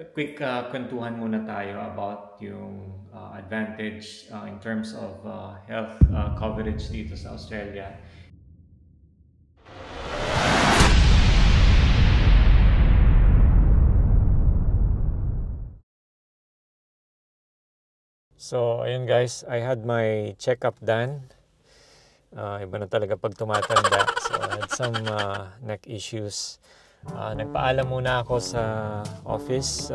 quick kwentuhan muna tayo about yung advantage in terms of health coverage dito sa Australia. So, ayun guys, I had my checkup done. Iba na talaga pag tumatanda. So, I had some neck issues. Nagpaalam muna ako sa office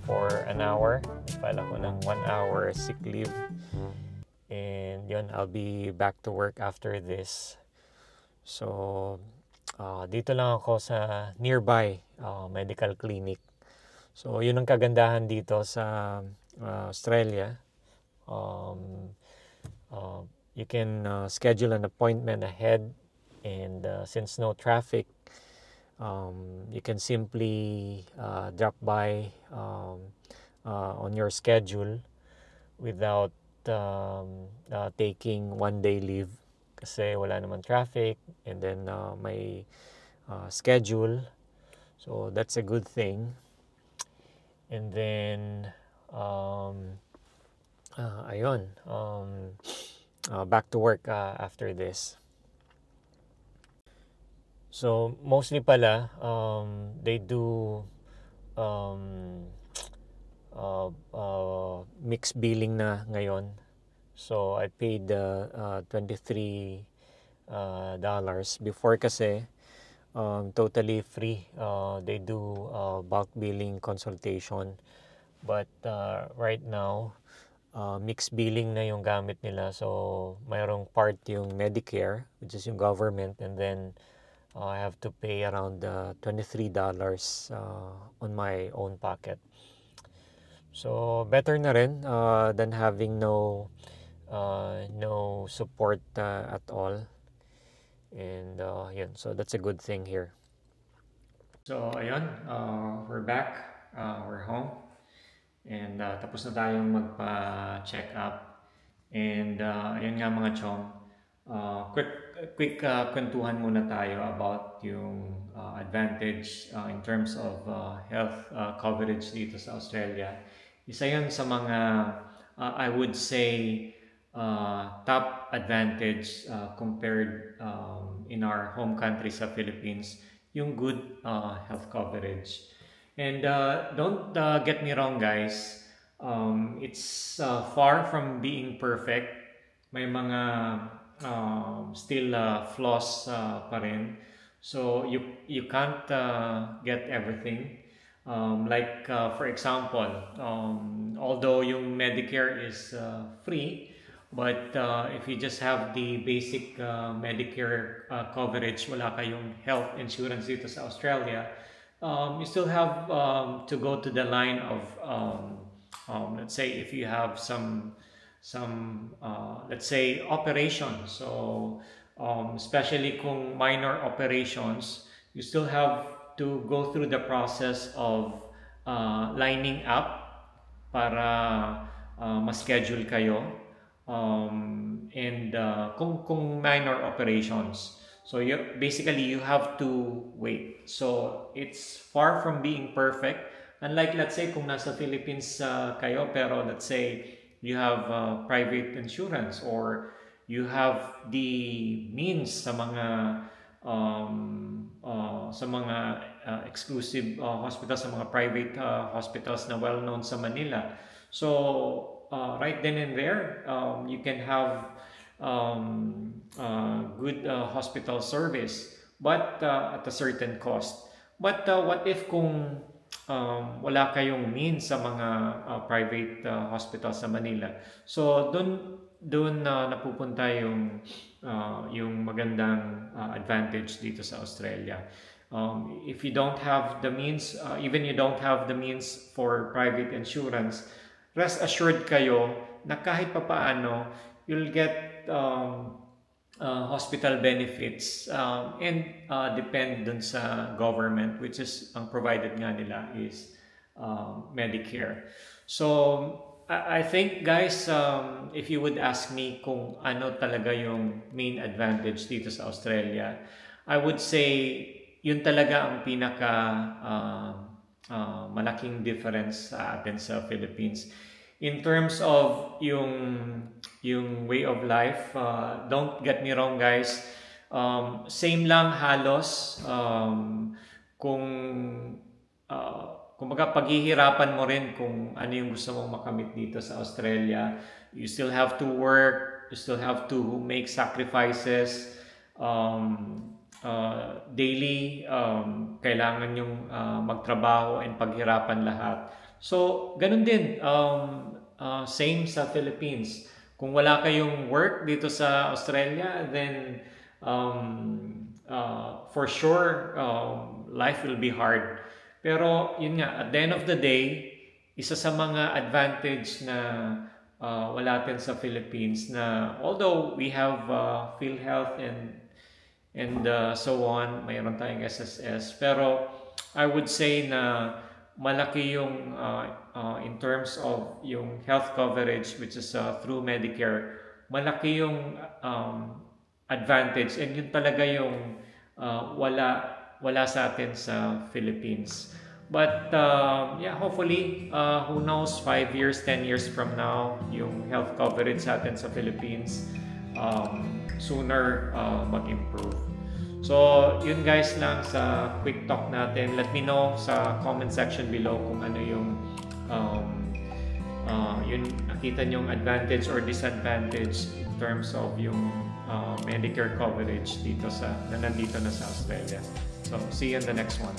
for an hour. Nagpaalam ko ng 1 hour sick leave. And yun, I'll be back to work after this. So, dito lang ako sa nearby medical clinic. So, yun ang kagandahan dito sa Australia. You can schedule an appointment ahead, and since no traffic, you can simply drop by on your schedule without taking 1 day leave kasi wala naman traffic, and then may schedule, so that's a good thing. And then ayun, back to work after this. So mostly pala they do mixed billing na ngayon. So I paid $23 before kasi totally free. They do bulk billing consultation, but right now mixed billing na yung gamit nila. So mayroong part yung Medicare, which is yung government, and then I have to pay around $23 on my own pocket. So better na rin than having no support at all. And yun, so that's a good thing here. So ayun, we're back, we're home, and tapos na tayong magpa-check up. And ayun nga mga chong, quick kwentuhan muna tayo about yung advantage in terms of health coverage dito sa Australia. Isa yun sa mga I would say top advantage compared in our home country sa Philippines, yung good health coverage. And don't get me wrong guys, it's far from being perfect. May mga still flaws pa rin. So you can't get everything. For example, although yung Medicare is free, but if you just have the basic Medicare coverage, wala kayong health insurance dito sa Australia, you still have to go to the line of let's say if you have some let's say operations. So especially kung minor operations, you still have to go through the process of lining up para ma-schedule kayo, and kung minor operations, so basically you have to wait. So it's far from being perfect, unlike let's say kung nasa Philippines kayo, pero let's say you have private insurance, or you have the means sa mga exclusive hospitals, sa mga private hospitals na well known sa Manila. So right then and there, you can have good hospital service, but at a certain cost. But what if kung wala kayong means sa mga private hospital sa Manila? So doon napupunta yung magandang advantage dito sa Australia. If you don't have the means, even you don't have the means for private insurance, rest assured kayo na kahit papaano you'll get hospital benefits, and depend dun sa government, which is ang provided nga nila is Medicare. So I think guys, if you would ask me kung ano talaga yung main advantage dito sa Australia, I would say yun talaga ang pinaka malaking difference sa atin sa Philippines. In terms of yung way of life, don't get me wrong guys, same lang halos. Kung kumbaga paghihirapan mo rin kung ano yung gusto mong makamit dito sa Australia. You still have to work, you still have to make sacrifices. Daily, kailangan yung magtrabaho and paghirapan lahat. So, ganun din, same sa Philippines. Kung wala kayong work dito sa Australia, then for sure, life will be hard. Pero, yun nga, at the end of the day, isa sa mga advantage na wala din sa Philippines na although we have PhilHealth and so on, mayroon tayong SSS, pero I would say na malaki yung in terms of yung health coverage which is through Medicare, malaki yung advantage, and yun talaga yung wala sa atin sa Philippines. But yeah, hopefully who knows, 5 years, 10 years from now, yung health coverage sa atin sa Philippines sooner mag-improve. So, yun guys lang sa quick talk natin. Let me know sa comment section below kung ano yung nakita nyong advantage or disadvantage in terms of yung Medicare coverage dito na nandito na sa Australia. So, see you in the next one.